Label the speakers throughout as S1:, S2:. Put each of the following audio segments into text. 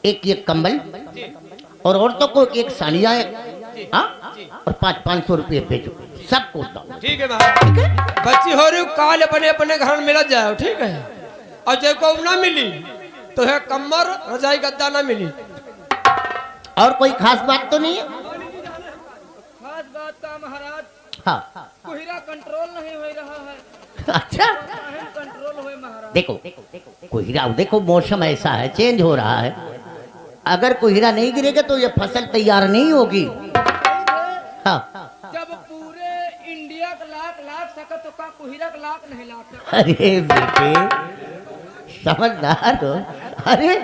S1: एक ये कंबल और औरतों को एक साड़ियाँ, हाँ, और 500 रुपये भेजो, सबको दो।
S2: ठीक है महाराज। बच्ची हो रही काल अपने अपने घर में मिल जाओ, ठीक है। और जब को ना मिली तो है कमर रजाई गद्दा ना मिली।
S1: और कोई खास बात तो नहीं है?
S2: खास बात का महाराज,
S1: हाँ,
S2: कोहिरा कंट्रोल नहीं हो रहा है।
S1: अच्छा,
S2: कंट्रोल हो महाराज।
S1: देखो कोहिरा, देखो मौसम ऐसा है, चेंज हो रहा है। अगर कोहिरा नहीं गिरेगा तो ये फसल तैयार नहीं होगी। हाँ,
S2: जब पूरे इंडिया का लाख सका तो का कोहिरा का लाख नहीं लाख।
S1: अरे बेटे समझदार हो। अरे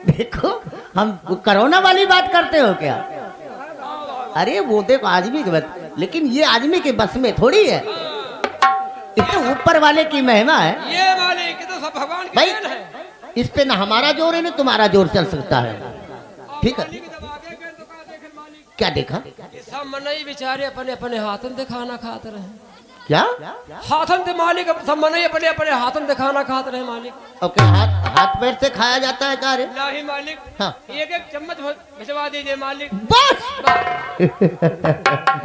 S1: देखो, हम कोरोना वाली बात करते हो क्या? अरे वो देखो आदमी के बस, लेकिन ये आदमी के बस में थोड़ी है, ये तो ऊपर वाले की महिमा है।
S2: ये मालिक तो सब भगवान की
S1: भाई
S2: देन है।
S1: इस पे ना हमारा जोर है ना तुम्हारा जोर चल सकता है। ठीक है, क्या देखा?
S2: सब मनई बेचारे अपने अपने हाथन से खाना खाते रहे।
S1: क्या
S2: हाथन से मालिक सब मनई अपने अपने हाथन से खाना खाते रहे मालिक।
S1: ओके, हाथ पैर से खाया जाता है कार्य?
S2: नहीं मालिक।
S1: हाँ,
S2: एक एक चम्मच भिजवा दीजिए मालिक।
S1: बस।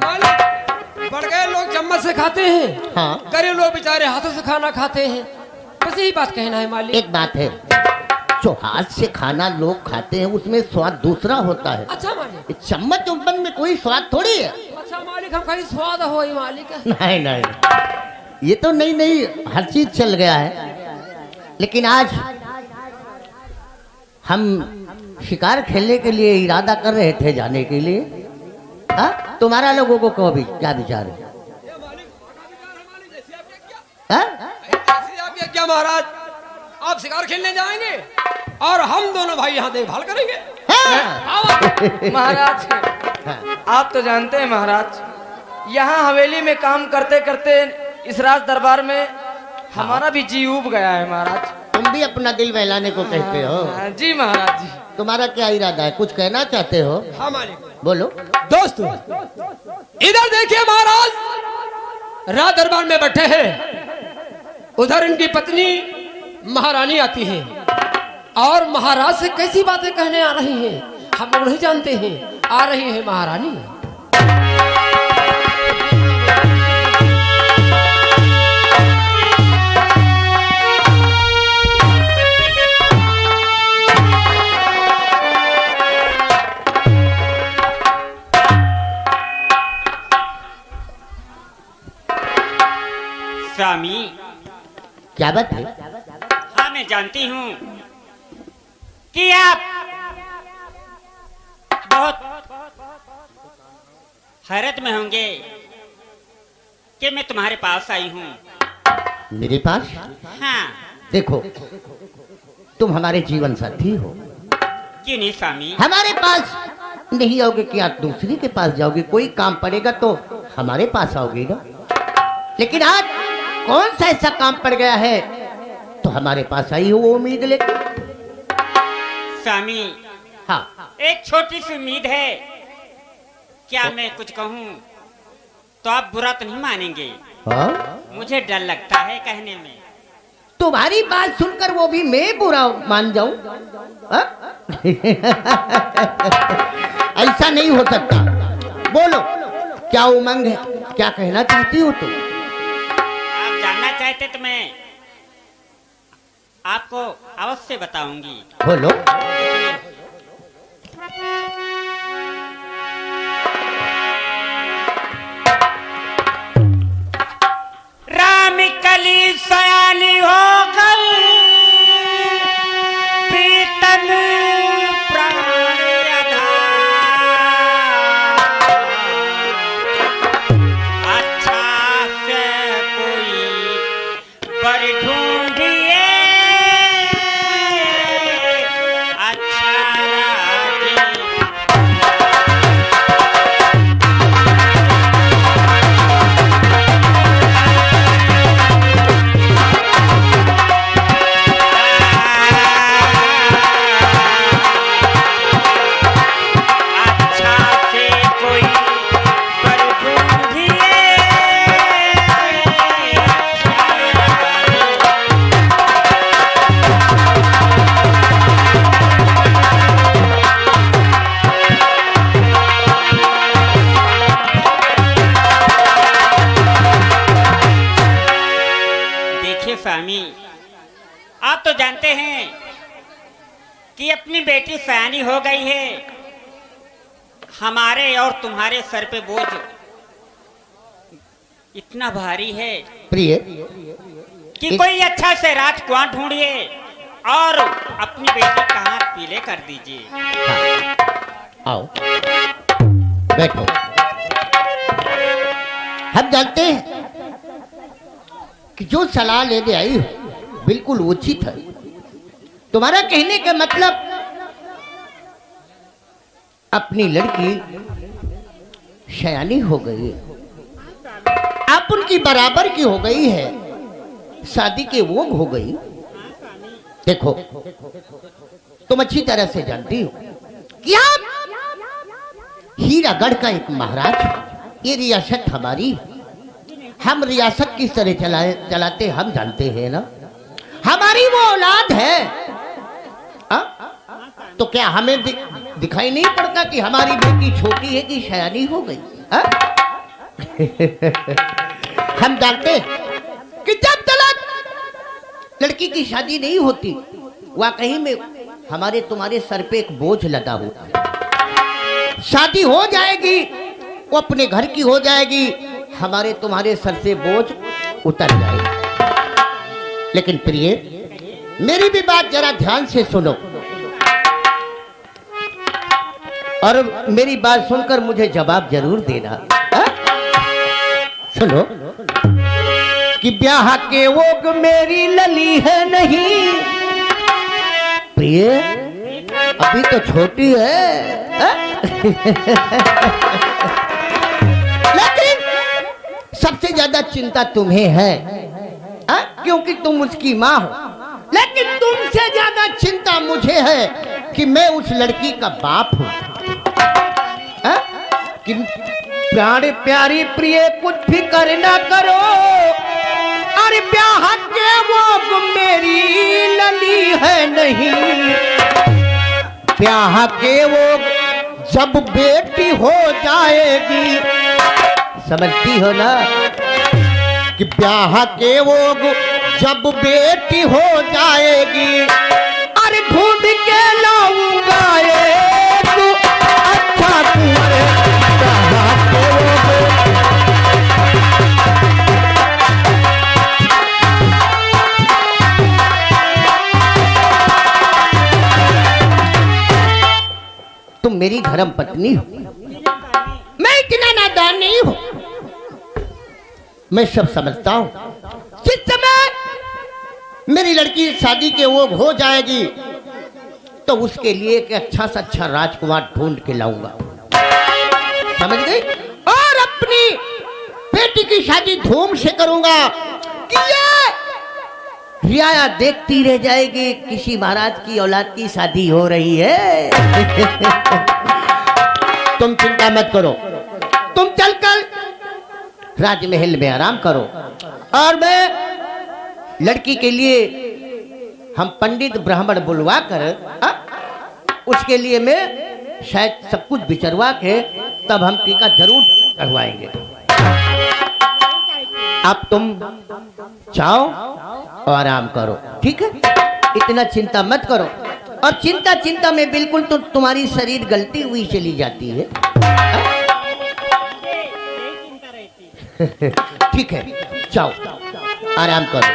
S2: मालिक बढ़ गए लोग चम्मच से खाते हैं,
S1: हाँ,
S2: गरीब लोग बेचारे हाथों से खाना खाते हैं। बस यही बात कहना है मालिक।
S1: एक बात है, जो हाथ से खाना लोग खाते हैं उसमें स्वाद दूसरा होता है।
S2: अच्छा मालिक।
S1: ये चम्मच उम्मच में कोई स्वाद थोड़ी है।
S2: अच्छा मालिक, हम कहीं स्वाद हो ही मालिक।
S1: नहीं नहीं, ये तो नई नई हर चीज चल गया है। लेकिन आज हम शिकार खेलने के लिए इरादा कर रहे थे जाने के लिए। हाँ, तुम्हारा लोगों को अभी क्या विचार है? हाँ?
S2: क्या महाराज, आप शिकार खेलने जाएंगे और हम दोनों भाई यहाँ देखभाल करेंगे।
S1: हाँ।
S3: महाराज आप तो जानते हैं महाराज, यहाँ हवेली में काम करते करते इस राज दरबार में हमारा भी जी उब गया है महाराज।
S1: तुम भी अपना दिल बहलाने को कहते हो?
S3: जी महाराज जी।
S1: तुम्हारा क्या इरादा है, कुछ कहना चाहते हो?
S2: हाँ मालिक।
S1: बोलो।
S2: दोस्तों इधर देखिए महाराज, राज दरबार में बैठे हैं। उधर इनकी पत्नी महारानी आती है और महाराज से कैसी बातें कहने आ रही हैं हम लोग नहीं जानते हैं। आ रही है महारानी।
S4: स्वामी,
S1: क्या बात है?
S4: हाँ मैं जानती हूँ कि आप बहुत हैरत में होंगे कि मैं तुम्हारे पास आई हूँ।
S1: मेरे पास?
S4: हाँ।
S1: देखो, तुम हमारे जीवन साथी हो।
S4: क्यों नहीं स्वामी?
S1: हमारे पास नहीं आओगे क्या दूसरी के पास जाओगे? कोई काम पड़ेगा तो हमारे पास आओगे ना। लेकिन आज कौन सा ऐसा काम पड़ गया है तो हमारे पास आई हो वो उम्मीद लेकर?
S4: स्वामी,
S1: हाँ,
S4: एक छोटी सी उम्मीद है। क्या मैं कुछ कहूँ तो आप बुरा तो नहीं मानेंगे?
S1: हाँ?
S4: मुझे डर लगता है कहने में।
S1: तुम्हारी बात सुनकर वो भी मैं बुरा मान जाऊं? ऐसा नहीं हो सकता। बोलो, क्या उमंग है, क्या कहना चाहती हो तुम?
S4: आप जानना चाहते तो मैं आपको अवश्य बताऊंगी।
S1: बोलो।
S4: राम कली सयानी हो गई, प्रीतम प्राण आधार। अच्छा से कोई बर ढूंढिए, अच्छा राजी स्वामी, आप तो जानते हैं कि अपनी बेटी सयानी हो गई है। हमारे और तुम्हारे सर पे बोझ इतना भारी है
S1: प्रिय
S4: कि कोई अच्छा से राजकुमार ढूंढिए और अपनी बेटी का हाथ पीले कर दीजिए।
S1: हाँ, आओ बैठो। हम जानते हैं कि जो सलाह लेने आई हो बिल्कुल उचित है। तुम्हारा कहने का मतलब अपनी लड़की शयानी हो गई है, आप उनकी बराबर की हो गई है, शादी के वोग हो गई। देखो तुम अच्छी तरह से जानती हो कि आप हीरागढ़ का एक महाराज है। ये रियासत हमारी है। हम रियासत किस तरह चलाते हम जानते हैं ना। हमारी वो औलाद है। आ? तो क्या हमें दिखाई नहीं पड़ता कि हमारी बेटी छोटी है कि शयानी हो गई? हम जानते हैं कि जब तक लड़की की शादी नहीं होती वाकई में हमारे तुम्हारे सर पे एक बोझ लदा होता है। शादी हो जाएगी वो अपने घर की हो जाएगी, हमारे तुम्हारे सर से बोझ उतर जाएगा। लेकिन प्रिय मेरी भी बात जरा ध्यान से सुनो और मेरी बात सुनकर मुझे जवाब जरूर देना। हा? सुनो कि ब्याह के वोग मेरी लली है नहीं, प्रिय अभी तो छोटी है। हा? लेकिन सबसे ज्यादा चिंता तुम्हें है। हा? क्योंकि तुम उसकी माँ हो। लेकिन तुमसे ज्यादा चिंता मुझे है कि मैं उस लड़की का बाप हूं। हा? कि प्यारे प्यारी प्रिय कुछ फिक्र ना करो, अरे ब्याह के वो मेरी लली है नहीं, ब्याह के वो जब बेटी हो जाएगी, समझती हो ना कि ब्याह के वो जब बेटी हो जाएगी, अरे ढूंढ के लाऊंगा एक अच्छा तुम्हारे ब्याह के वो। तुम मेरी धर्म पत्नी हो, मैं इतना नादान नहीं हूं। मैं सब समझता हूं। जिस समय मेरी लड़की शादी के वो हो जाएगी तो उसके लिए एक अच्छा सा अच्छा राजकुमार ढूंढ के लाऊंगा, समझ गई? और अपनी बेटी की शादी धूम से करूंगा कि ये रियाया देखती रह जाएगी किसी महाराज की औलाद की शादी हो रही है। तुम चिंता मत करो, तुम चलकर राजमहल में आराम करो और मैं लड़की के लिए हम पंडित ब्राह्मण बुलवा कर उसके लिए मैं शायद सब कुछ विचरवा के तब हम टीका जरूर करवाएंगे। अब तुम जाओ और आराम करो, ठीक है? इतना चिंता मत करो। और चिंता चिंता में बिल्कुल तो तुम्हारी शरीर गलती हुई चली जाती है। ठीक है, जाओ आराम करो।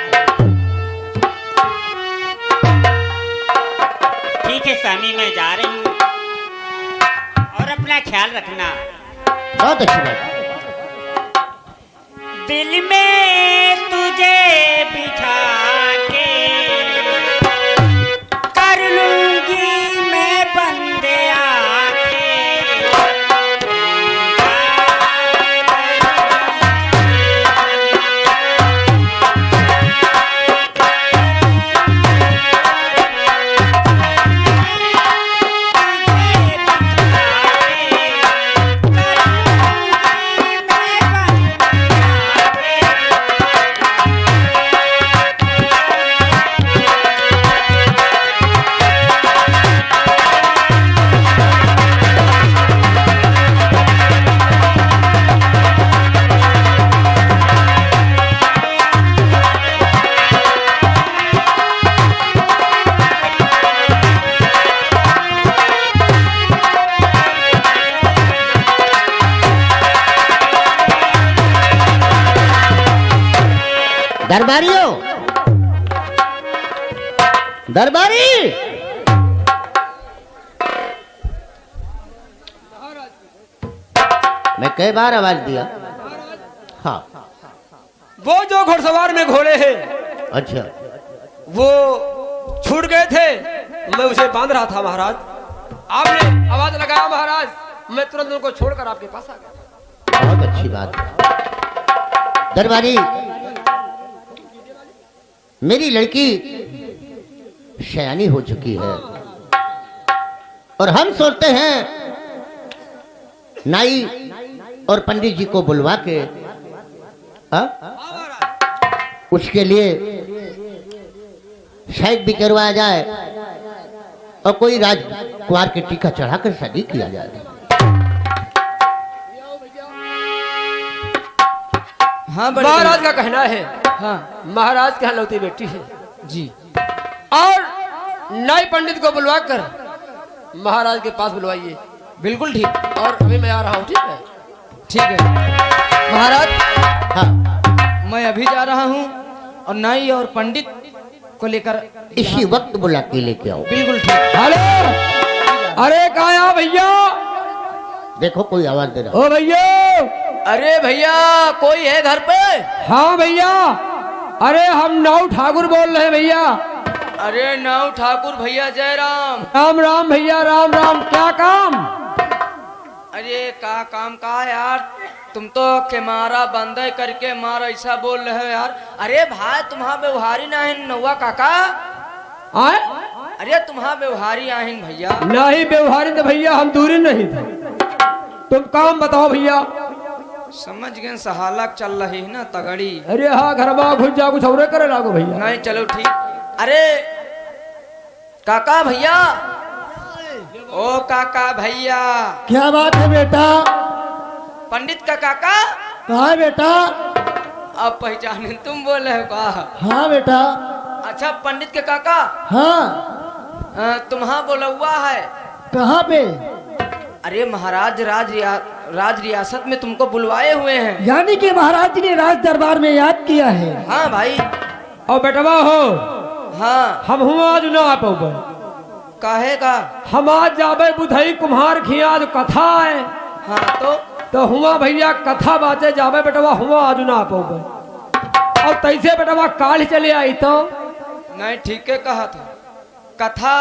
S4: ठीक है स्वामी, मैं जा रही हूँ और अपना ख्याल रखना।
S1: बहुत अच्छी बात।
S4: दिल में तुझे बिठा के कर लूंगी मैं बंदे आके।
S1: दरबारियों, दरबारी, मैं कई बार आवाज दिया। हाँ,
S2: वो जो घुड़सवार में घोड़े हैं
S1: अच्छा,
S2: वो छूट गए थे, मैं उसे बांध रहा था महाराज। आपने आवाज लगाया महाराज, मैं तुरंत उनको छोड़कर आपके पास आ गया।
S1: बहुत अच्छी बात है। दरबारी, मेरी लड़की शयानी हो चुकी है और हम सोचते हैं नाई और पंडित जी को बुलवा के उसके लिए शायद भी करवाया जाए और कोई राजकुमार के टीका चढ़ाकर शादी किया जाए।
S3: हाँ बड़े
S2: महाराज का कहना है,
S3: हाँ
S2: महाराज की हलौती बेटी है
S3: जी,
S2: और नए पंडित को बुलवाकर महाराज के पास बुलवाइए।
S3: बिल्कुल ठीक,
S2: और अभी मैं आ रहा हूँ, ठीक है?
S3: ठीक है महाराज।
S1: हाँ,
S3: मैं अभी जा रहा हूँ और नाई और पंडित को लेकर
S1: इसी वक्त बुला के लेके आओ।
S3: बिल्कुल ठीक।
S2: हेलो, अरे कहाँ भैया?
S1: देखो कोई आवाज दे रहा।
S2: ओ भैया,
S3: अरे भैया कोई है घर पे?
S2: हाँ भैया, अरे हम नाऊ ठाकुर बोल रहे हैं भैया।
S3: अरे नाऊ ठाकुर भैया, जय राम।
S2: राम राम भैया, राम राम। क्या काम?
S3: अरे का काम का यार, तुम तो के मारा बंदे करके मार ऐसा बोल रहे हो यार। अरे भाई तुम्हारा व्यवहारी ना है नौवा काका।
S2: आए?
S3: अरे तुम्हारा व्यवहारी आहिन भैया।
S2: नहीं व्यवहारी तो भैया हम दूरी नहीं थे। तुम काम बताओ भैया।
S3: समझ गए, सहालक चल रही है ना तगड़ी।
S2: अरे हाँ, घर बा घुस जा, कुछ और करे लागो भैया।
S3: नहीं चलो ठीक। अरे काका भैया, ओ काका भैया।
S5: क्या बात है बेटा?
S3: पंडित का काका।
S5: कहा है बेटा?
S3: अब पहचाने तुम बोले हो का?
S5: हाँ बेटा।
S3: अच्छा पंडित के काका,
S5: हाँ,
S3: तुम्हारा बोला हुआ है।
S5: कहाँ पे?
S3: अरे महाराज राज रियासत में तुमको बुलवाए हुए हैं।
S5: यानी कि महाराज जी ने राज दरबार में याद किया है।
S3: हाँ भाई।
S2: और बेटवा हो,
S3: हाँ
S2: हम हुआ आज ना आ पाओ।
S3: काहे का?
S2: हम आज जाबे बुधई कुम्हार खिया आज कथा है।
S3: हाँ
S2: तो हुआ भैया कथा बाचे जाबे बेटवा, हुआ आज ना आ पाओ। और तैसे बेटवा काल चले आई तो
S3: नहीं, ठीक है कहा था। कथा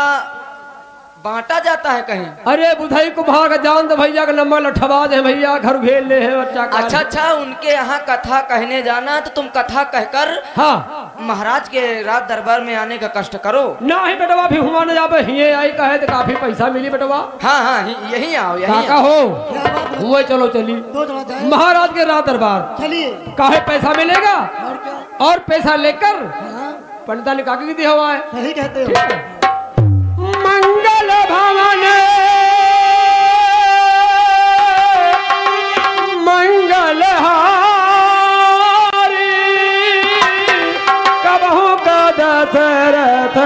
S3: बांटा जाता है कहीं?
S2: अरे बुधई कुम्हार का जान तो भैया का नंबर लठबाज है भैया, घर घेर ले है बच्चा का।
S3: अच्छा अच्छा, उनके यहाँ कथा कहने जाना तो तुम कथा कहकर
S2: हाँ
S3: महाराज के राज दरबार में आने का कष्ट करो।
S2: ना ही बेटवा भी हुआ न जाबे, हिये आई कहे तो काफी पैसा मिली बेटवा।
S3: हाँ हाँ यही आओ, यही
S2: काका
S3: आओ।
S2: हो हुए, चलो चली महाराज के राज दरबार।
S5: चलिए।
S2: काहे पैसा मिलेगा
S5: और क्या?
S2: और पैसा लेकर
S5: हाँ,
S2: पंडिता ने काके की दिया हुआ है।
S5: सही कहते हो।
S2: मंगल भवन मंगल हारी, कबहू का दशरथ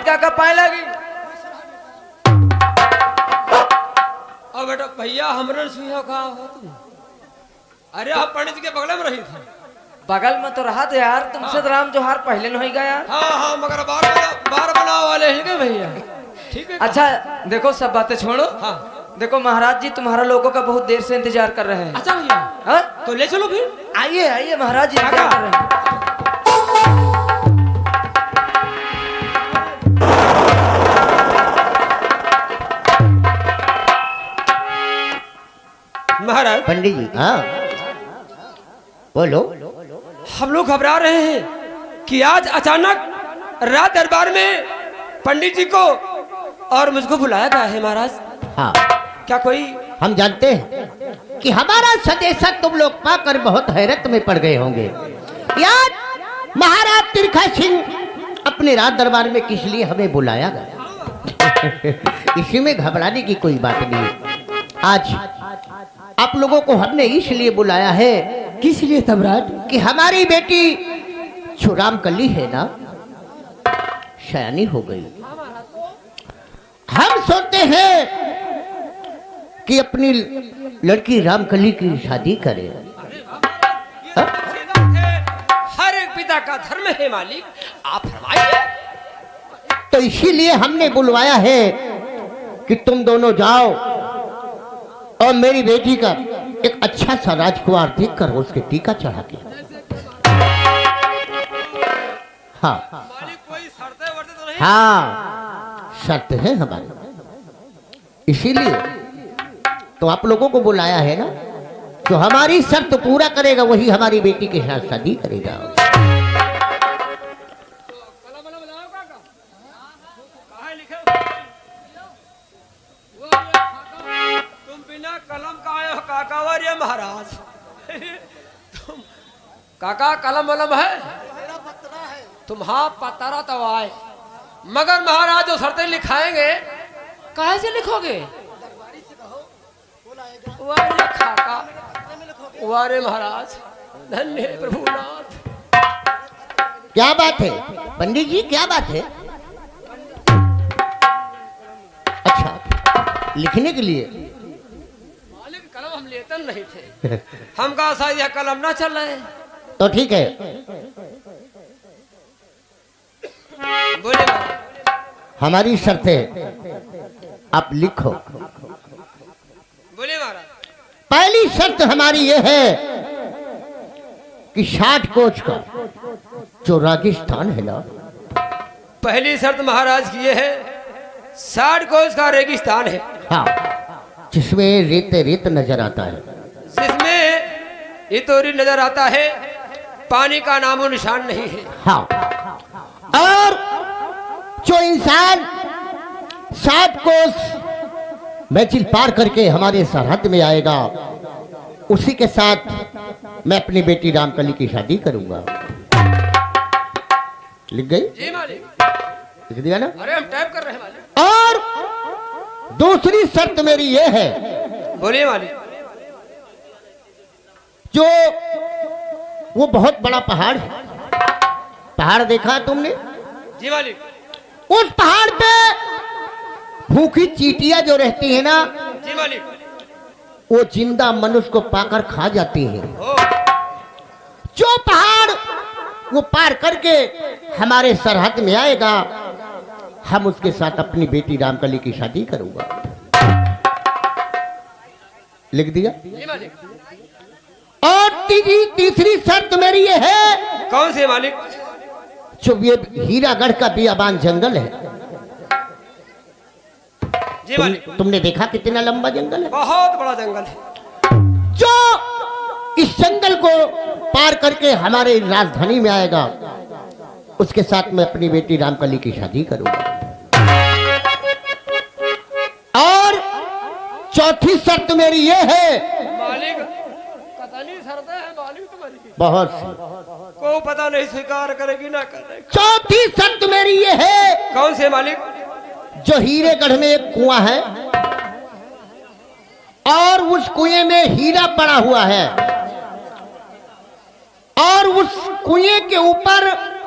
S3: काका पाए लगी।
S2: और बेटा भैया हमरे सुइया कहा हो तुम? अरे आप पंडित जी के बगल में रही थे।
S3: बगल में तो रहा था यार, तुमसे तो राम जोहार पहले नहीं गया यार।
S2: हाँ मगर बार बनाओ वाले हैं क्या भैया? ठीक है।
S3: अच्छा देखो सब बातें छोड़ो।
S2: हाँ
S3: देखो महाराज जी तुम्हारा लोगों का बहुत देर से इंतजार कर रहे हैं।
S2: अच्छा भैया
S3: हाँ?
S2: तो ले चलो फिर।
S3: आइए आइए महाराज जी
S2: काका।
S3: इंतजार कर रहे हैं।
S2: महाराज
S1: पंडित जी हाँ बोलो।
S2: हम लोग घबरा रहे हैं कि आज अचानक रात दरबार में पंडित जी को और मुझको बुलाया गया है महाराज।
S1: हाँ
S2: क्या कोई
S1: हम जानते हैं कि हमारा संदेशा तुम लोग पाकर बहुत हैरत में पड़ गए होंगे। यार महाराज तिरखा सिंह अपने राज दरबार में किस लिए हमें बुलाया गया? इसी में घबराने की कोई बात नहीं। आज आप लोगों को हमने इसलिए बुलाया है
S5: किस लिए सम्राट?
S1: कि हमारी बेटी छुराम कली है ना, शयानी हो गई। हम सोचते हैं कि अपनी लड़की रामकली की शादी करें।
S2: हर एक पिता का धर्म है मालिक, आप फरमाइए।
S1: तो इसीलिए हमने बुलवाया है कि तुम दोनों जाओ और मेरी बेटी का एक अच्छा सा राजकुमार देखकर उसके टीका चढ़ा के। हाँ
S2: मालिक कोई शर्तें वर्तें तो नहीं?
S1: हाँ शर्त है हमारी, इसीलिए तो आप लोगों को बुलाया है ना। तो हमारी शर्त पूरा करेगा वही हमारी बेटी के साथ शादी करेगा।
S2: तुम बिना कलम का आए हो काकावारिया महाराज। तुम काका कलम वलम है? तुम हाँ पतरा तो आए, मगर महाराज जो शर्तें लिखाएंगे कहाँ से लिखोगे? वारे काका वारे महाराज, धन्य है प्रभुनाथ।
S1: क्या बात है पंडित जी, क्या बात है? अच्छा लिखने के लिए
S2: मालिक कलम हम लेते नहीं थे, हम कहा शायद यह कलम ना चल रहे।
S1: तो ठीक है,
S2: बोले महाराज।
S1: हमारी शर्त है आप लिखो।
S2: बोले महाराज।
S1: पहली शर्त हमारी यह है कि 60 कोच का जो रेगिस्तान है ना,
S2: पहली शर्त महाराज की ये है 60 कोस का रेगिस्तान है,
S1: हाँ जिसमें रेत रेत नजर आता है,
S2: जिसमें इतोरी नजर आता है, पानी का नामो निशान नहीं है।
S1: हाँ और जो इंसान 60 कोस मैचिल पार करके हमारे सरहद में आएगा उसी के साथ मैं अपनी बेटी रामकली की शादी करूंगा। लिख गई?
S2: जी मालिक।
S1: लिख दिया ना?
S2: अरे हम टाइप कर रहे हैं मालिक।
S1: और दूसरी शर्त मेरी ये है,
S2: बोलिए मालिक।
S1: जो वो बहुत बड़ा पहाड़ है, पहाड़ देखा है तुमने?
S2: जी मालिक।
S1: उस पहाड़ पे भूखी चींटियां जो रहती है ना,
S2: जी मालिक।
S1: वो जिंदा मनुष्य को पाकर खा जाती है।
S2: ओ
S1: जो पहाड़ वो पार करके हमारे सरहद में आएगा, हम उसके साथ अपनी बेटी रामकली की शादी करूंगा। लिख दिया?
S2: जी मालिक।
S1: और तीसरी शर्त मेरी ये है,
S2: कौन से मालिक?
S1: जो ये हीरागढ़ का बियाबान जंगल है,
S2: जी मालिक।
S1: तुमने देखा कितना लंबा जंगल है?
S2: बहुत बड़ा जंगल है।
S1: जो इस जंगल को पार करके हमारे राजधानी में आएगा उसके साथ मैं अपनी बेटी रामकली की शादी करूंगा। और चौथी शर्त मेरी ये है,
S2: मालिक कतनी शर्तें हैं मालिक तुम्हारी,
S1: बहुत
S2: को पता नहीं स्वीकार करेगी ना करेगी।
S1: चौथी शर्त मेरी ये है,
S2: कौन से मालिक?
S1: जो हीरेगढ़ में एक कुआं है और उस कुएं में हीरा पड़ा हुआ है और उस कुएं के ऊपर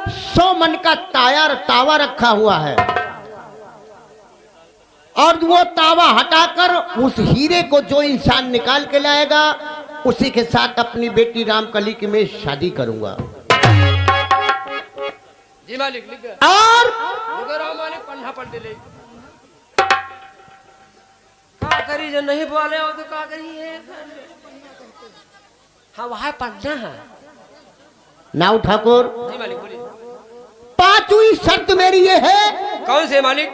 S1: 100 मन का तावा रखा हुआ है और वो तावा हटाकर उस हीरे को जो इंसान निकाल के लाएगा उसी के साथ अपनी बेटी रामकली की मैं शादी करूंगा।
S2: जी मालिक लिख गया।
S1: और
S2: लिखो रहो मालिक, पन्ना पढ़ ले। का करी जो नहीं बोले हो तो का करी है? हाँ वहाँ पढ़ना है।
S1: नाउ ठाकुर,
S2: जी मालिक बोलिए।
S1: पांचवी शर्त मेरी ये है,
S2: कौन से मालिक?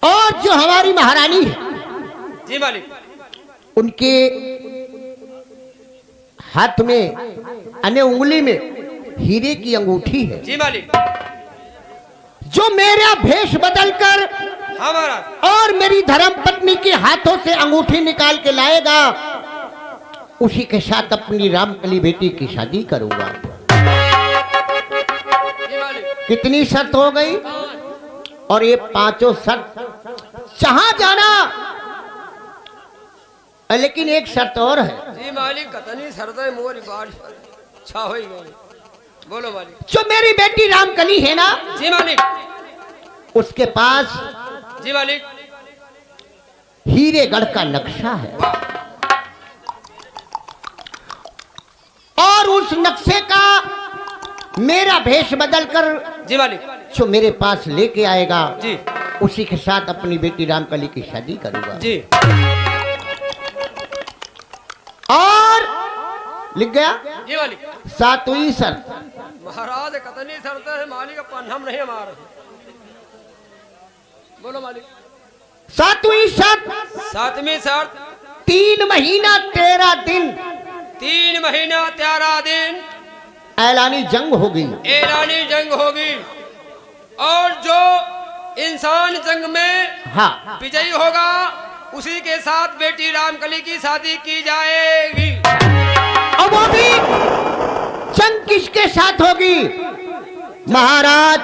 S1: और जो हमारी महारानी है
S2: जी मालिक।
S1: उनके हाथ में अने उंगली में हीरे की अंगूठी है।
S2: जी मालिक।
S1: जो मेरा भेष बदलकर
S2: हमारा
S1: और मेरी धर्म पत्नी के हाथों से अंगूठी निकाल के लाएगा उसी के साथ अपनी रामकली बेटी की शादी करूंगा।
S2: जी मालिक।
S1: कितनी शर्त हो गई? और ये पांचों शर्त जहां जाना, लेकिन एक शर्त और है।
S2: जी मालिक कतनी सरदे मोरी बाढ़ छा हो गई। बोलो मालिक।
S1: जो मेरी बेटी रामकली है ना,
S2: जी मालिक।
S1: उसके पास
S2: जी मालिक।
S1: हीरेगढ़ का नक्शा है और उस नक्शे का मेरा भेष बदलकर
S2: जी मालिक।
S1: जो मेरे पास लेके आएगा
S2: जी
S1: उसी के साथ अपनी बेटी रामकली की शादी करूंगा।
S2: जी।
S1: और लिख गया
S2: जी मालिक।
S1: सातवीं शर्त,
S2: महाराज कतनी शर्त है मालिक, पन्नम नहीं हमारा। बोलो मालिक।
S1: सातवीं शर्त,
S2: सातवीं शर्त,
S1: 3 महीना 13 दिन
S2: 3 महीना 13 दिन
S1: ऐलानी जंग होगी।
S2: ऐलानी जंग होगी और जो इंसान जंग में
S1: हाँ,
S2: विजयी होगा उसी के साथ बेटी रामकली की शादी की जाएगी।
S1: और वो भी जंग किसके साथ होगी? महाराज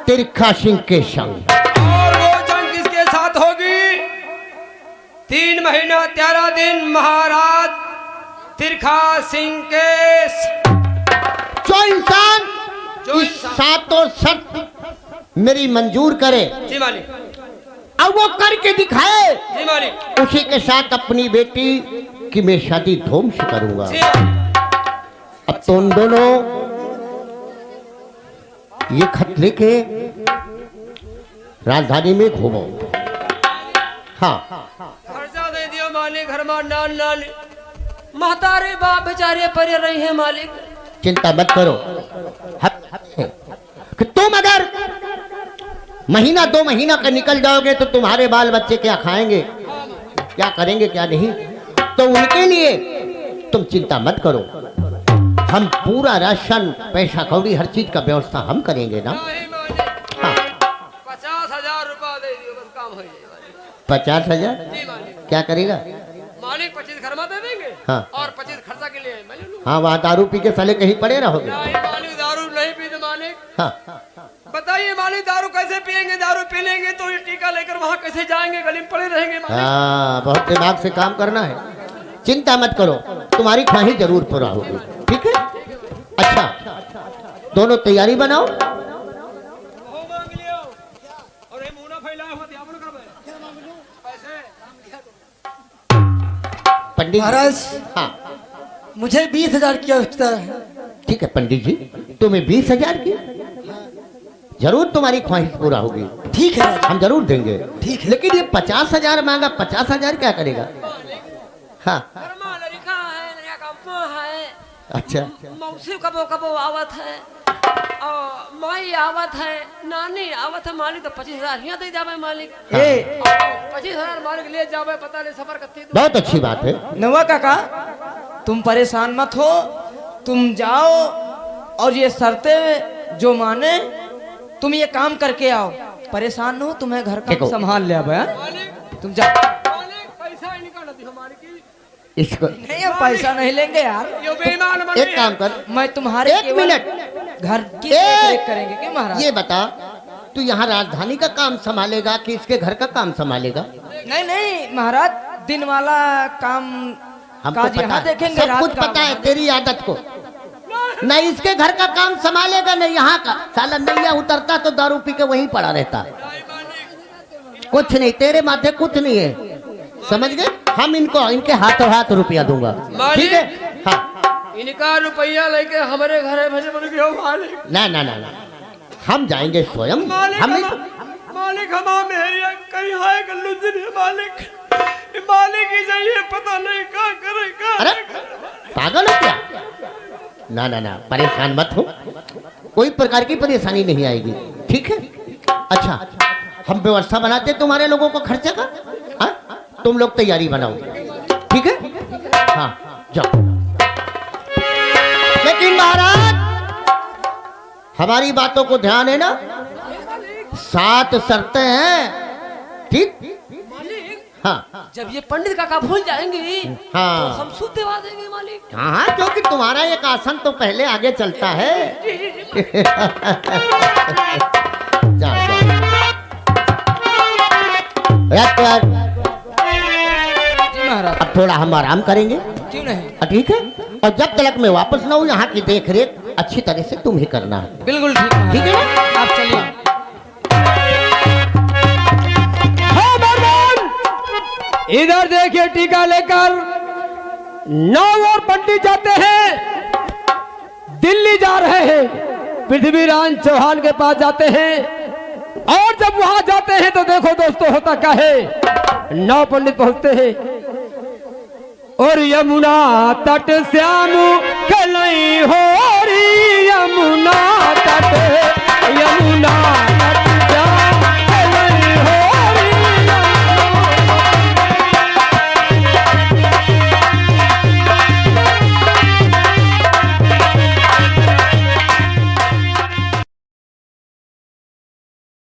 S1: तिरखा सिंह के संग।
S2: और वो जंग किसके साथ होगी? 3 महीना 13 दिन महाराज तिरखा सिंह के।
S1: जो इंसान
S2: जो
S1: इस सातों शर्त मेरी मंजूर करे,
S2: जी मालिक।
S1: अब वो करके दिखाए,
S2: जी मालिक।
S1: उसी के साथ अपनी बेटी की मैं शादी धूम से करूंगा।
S2: जी
S1: अब तो उन दोनों ये खत लेके राजधानी में घूमो। हाँ,
S2: खर्चा दे दियो मालिक, घर में नान नान महतारे बाप बेचारे परे रहे हैं मालिक।
S1: चिंता मत करो। कि तुम अगर महीना 2 महीना का निकल जाओगे तो तुम्हारे बाल बच्चे क्या खाएंगे, क्या करेंगे, क्या नहीं, तो उनके लिए तुम चिंता मत करो। हम पूरा राशन, पैसा कौड़ी, हर चीज का व्यवस्था हम करेंगे ना।
S2: नहीं मालिक।
S1: हाँ,
S2: 50,000 रुपया दे दियो बस काम हो जाएगा।
S1: 50,000
S2: जी मालिक।
S1: क्या करेगा?
S2: मालिक 25 घर में दे देंगे।
S1: हाँ।
S2: और 25 खर्चा के लिए मैं ले लूंगा।
S1: हाँ, वहाँ दारू पी के साले कहीं पड़े रहोगे।
S2: नहीं मालिक, दारू नहीं पीते मालिक।
S1: हाँ,
S2: बताइए मालिक, दारू कैसे पियेंगे? दारू पी लेंगे तो ये टीका लेकर वहाँ कैसे जाएंगे? गली में पड़े रहेंगे मालिक।
S1: हाँ, बहुत दिमाग से काम करना है। चिंता मत करो, तुम्हारी ख्वाहिश जरूर पूरा होगी। ठीक है? अच्छा, दोनों तैयारी बनाओ।
S2: हो मांग लियो और ये मुंह ना फैलाए हो दिया कर पैसे।
S1: पंडित जी।
S5: महाराज
S1: हाँ,
S5: मुझे 20,000 की आवश्यकता है।
S1: ठीक है पंडित जी, तुम्हें 20,000 की जरूर तुम्हारी ख्वाहिश पूरा होगी।
S5: ठीक है राजा।
S1: हम जरूर देंगे।
S5: ठीक है।
S1: लेकिन ये 50,000 मांगा, 50,000 क्या करेगा? हाँ,
S2: घरमा लड़का है, नया कंपा है,
S1: अच्छा,
S2: मौसी कबो कबो आवत है और माई आवत है, नानी आवत है मालिक, तो 25,000 यहाँ दे जावे मालिक। 25,000 मालिक ले जावे, पता नहीं सफर कत्ती दूर।
S1: बहुत अच्छी बात है।
S3: नवा काका, तुम परेशान मत हो, तुम जाओ और ये शर्तें जो माने तुम ये काम करके आओ। परेशान न हो, तुम्हें घर का
S1: देखो।
S3: संभाल लिया भैया।
S2: मालिक
S3: तुम जाओ।
S2: मालिक पैसा ही निकाल दी हमारी की।
S1: इसको
S3: नहीं, हम पैसा नहीं लेंगे यार।
S2: यो बेईमान बने।
S1: एक काम कर,
S3: मैं तुम्हारे
S1: 1
S3: केवल
S1: मिनट,
S3: घर की देख करेंगे क्यों महाराज?
S1: ये बता, तू यहाँ राजधानी का काम संभालेगा कि इसके घर का काम संभालेगा?
S3: नहीं नहीं महाराज, दिन वाला काम
S1: हमको
S3: काज
S1: पता
S3: यहाँ
S1: है,
S3: देखेंगे,
S1: सब
S3: रात
S1: कुछ
S3: का
S1: पता है
S3: वहाँ
S1: तेरी आदत को। न इसके घर का काम संभालेगा न यहाँ का। साला नैया उतरता तो दारू पी के वहीं पड़ा रहता। कुछ नहीं, तेरे माथे कुछ नहीं है, समझ गए? हम इनको इनके हाथों हाथ रुपया दूंगा, ठीक है? हाँ,
S2: इनका रुपया लेके हमारे घर भेजे बोले कि, "ओ मालिक
S1: ना ना ना ना, हम जाएंगे स्वयं।
S2: मालिक
S1: हम
S2: मालिक हम मेरी कहीं है गल्लू जी मालिक मालिक ही जाइए, पता नहीं क्या करे क्या।
S1: अरे पागल हो क्या? ना ना ना, परेशान मत हो, कोई प्रकार की परेशानी नहीं आएगी, ठीक है? अच्छा, हम व्यवस्था बनाते तुम्हारे लोगों को खर्चे का, हाँ? तुम लोग तैयारी बनाओ, ठीक है? हाँ, जाओ। लेकिन महाराज, हमारी बातों को ध्यान है ना? 7 शर्तें हैं, ठीक? हाँ
S3: जब ये पंडित काका भूल जाएंगे
S1: हाँ।
S3: तो हम सूद दिवा देंगे मालिक।
S1: हाँ, क्योंकि तुम्हारा एक आसन तो पहले आगे चलता है। जाओ जाओ।
S3: जी महाराज।
S1: अब थोड़ा हम आराम करेंगे,
S3: क्यों नहीं?
S1: ठीक है? और जब तक मैं वापस ना हूँ, यहाँ की देख रेख अच्छी तरह से तुम ही करना है,
S3: बिल्कुल ठीक है।
S1: ठीक है ना?
S3: आप चलिए।
S2: इधर देखिए, टीका लेकर 9 और पंडित जाते हैं, दिल्ली जा रहे हैं, पृथ्वीराज चौहान के पास जाते हैं। और जब वहां जाते हैं तो देखो दोस्तों होता क्या है, 9 पंडित पहुंचते हैं और यमुना तट श्याम कलई हो री, यमुना तट